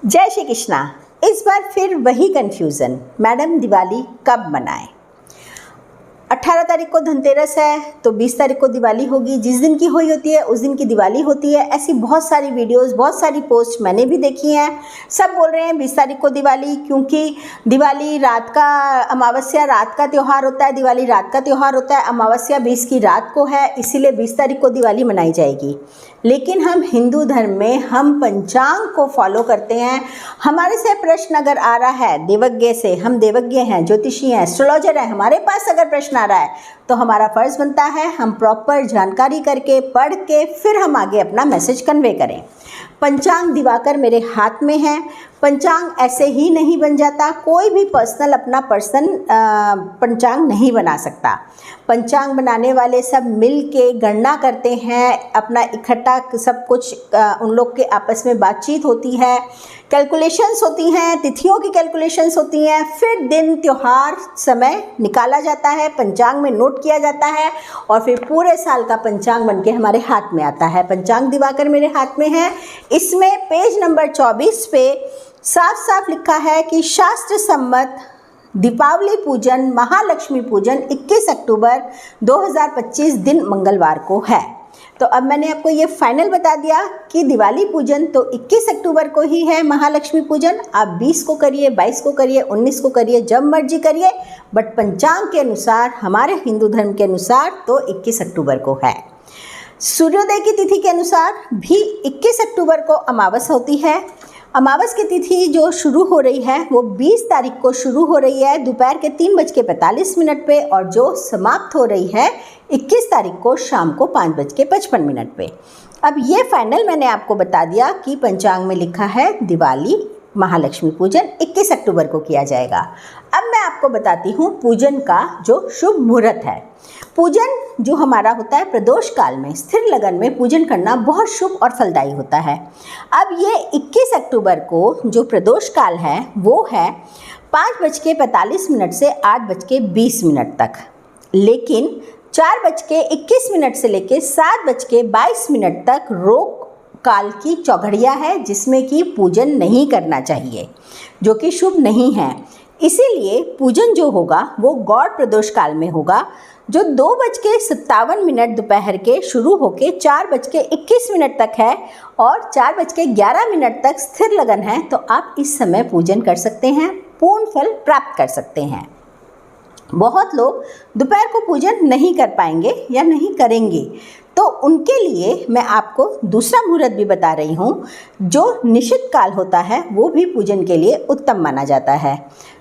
जय श्री कृष्णा। इस बार फिर वही कन्फ्यूज़न, मैडम दिवाली कब मनाएं। 18 तारीख को धनतेरस है तो 20 तारीख को दिवाली होगी। जिस दिन की हुई होती है उस दिन की दिवाली होती है। ऐसी बहुत सारी वीडियोस, बहुत सारी पोस्ट मैंने भी देखी हैं। सब बोल रहे हैं 20 तारीख को दिवाली, क्योंकि दिवाली रात का, अमावस्या रात का त्यौहार होता है। दिवाली रात का त्यौहार होता है, अमावस्या 20 की रात को है, इसीलिए 20 तारीख को दिवाली मनाई जाएगी। लेकिन हम हिंदू धर्म में हम पंचांग को फॉलो करते हैं। हमारे से प्रश्न अगर आ रहा है देवज्ञ से, हम देवज्ञ हैं, ज्योतिषी हैं, एस्ट्रोलॉजर हैं, हमारे पास अगर प्रश्न आ रहा है तो हमारा फ़र्ज़ बनता है हम प्रॉपर जानकारी करके, पढ़ के फिर हम आगे अपना मैसेज कन्वे करें। पंचांग दिवाकर मेरे हाथ में है। पंचांग ऐसे ही नहीं बन जाता, कोई भी पर्सनल अपना पंचांग नहीं बना सकता। पंचांग बनाने वाले सब मिल के गणना करते हैं, अपना इकट्ठा सब कुछ उन लोग के आपस में बातचीत होती है, कैलकुलेशंस होती हैं, तिथियों की कैलकुलेशंस होती हैं, फिर दिन त्यौहार समय निकाला जाता है, पंचांग में नोट किया जाता है और फिर पूरे साल का पंचांग बनके हमारे हाथ में आता है। पंचांग दिवाकर मेरे हाथ में है। इसमें पेज नंबर 24 पे साफ साफ लिखा है कि शास्त्र सम्मत दीपावली पूजन, महालक्ष्मी पूजन 21 अक्टूबर 2025 दिन मंगलवार को है। तो अब मैंने आपको ये फाइनल बता दिया कि दिवाली पूजन तो 21 अक्टूबर को ही है। महालक्ष्मी पूजन आप 20 को करिए, 22 को करिए, 19 को करिए, जब मर्जी करिए, बट पंचांग के अनुसार, हमारे हिंदू धर्म के अनुसार तो 21 अक्टूबर को है। सूर्योदय की तिथि के अनुसार भी 21 अक्टूबर को अमावस होती है। अमावस की तिथि जो शुरू हो रही है वो 20 तारीख को शुरू हो रही है दोपहर के 3:45 पे, और जो समाप्त हो रही है 21 तारीख को शाम को 5:55 पे। अब ये फाइनल मैंने आपको बता दिया कि पंचांग में लिखा है दिवाली महालक्ष्मी पूजन 21 अक्टूबर को किया जाएगा। अब मैं आपको बताती हूँ पूजन का जो शुभ मुहूर्त है। पूजन जो हमारा होता है प्रदोष काल में, स्थिर लगन में पूजन करना बहुत शुभ और फलदायी होता है। अब ये 21 अक्टूबर को जो प्रदोष काल है वो है 5:45 से 8:20 तक, लेकिन 4:21 से लेकर 7:22 तक रोक काल की चौघड़िया है, जिसमें कि पूजन नहीं करना चाहिए, जो कि शुभ नहीं है। इसीलिए पूजन जो होगा वो गौड़ प्रदोष काल में होगा, जो 2:57 दोपहर के शुरू होके 4:21 तक है और 4:11 तक स्थिर लगन है। तो आप इस समय पूजन कर सकते हैं, पूर्ण फल प्राप्त कर सकते हैं। बहुत लोग दोपहर को पूजन नहीं कर पाएंगे या नहीं करेंगे, तो उनके लिए मैं आपको दूसरा मुहूर्त भी बता रही हूँ। जो निश्चित काल होता है वो भी पूजन के लिए उत्तम माना जाता है,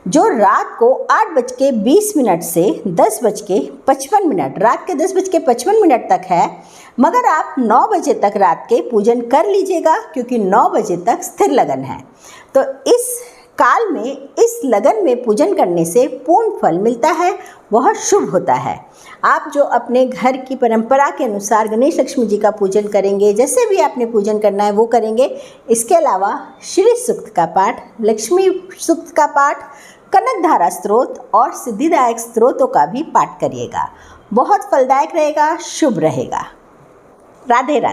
जो रात को 8:20 से 10:55, रात के 10:55 तक है। मगर आप 9 बजे तक रात के पूजन कर लीजिएगा, क्योंकि 9 बजे तक स्थिर लगन है। तो इस काल में, इस लगन में पूजन करने से पूर्ण फल मिलता है, वह शुभ होता है। आप जो अपने घर की परंपरा के अनुसार गणेश लक्ष्मी जी का पूजन करेंगे, जैसे भी आपने पूजन करना है वो करेंगे। इसके अलावा श्री सूक्त का पाठ, लक्ष्मी सूक्त का पाठ, कनक धारा स्त्रोत और सिद्धिदायक स्त्रोतों का भी पाठ करिएगा। बहुत फलदायक रहेगा, शुभ रहेगा। राधे राधे।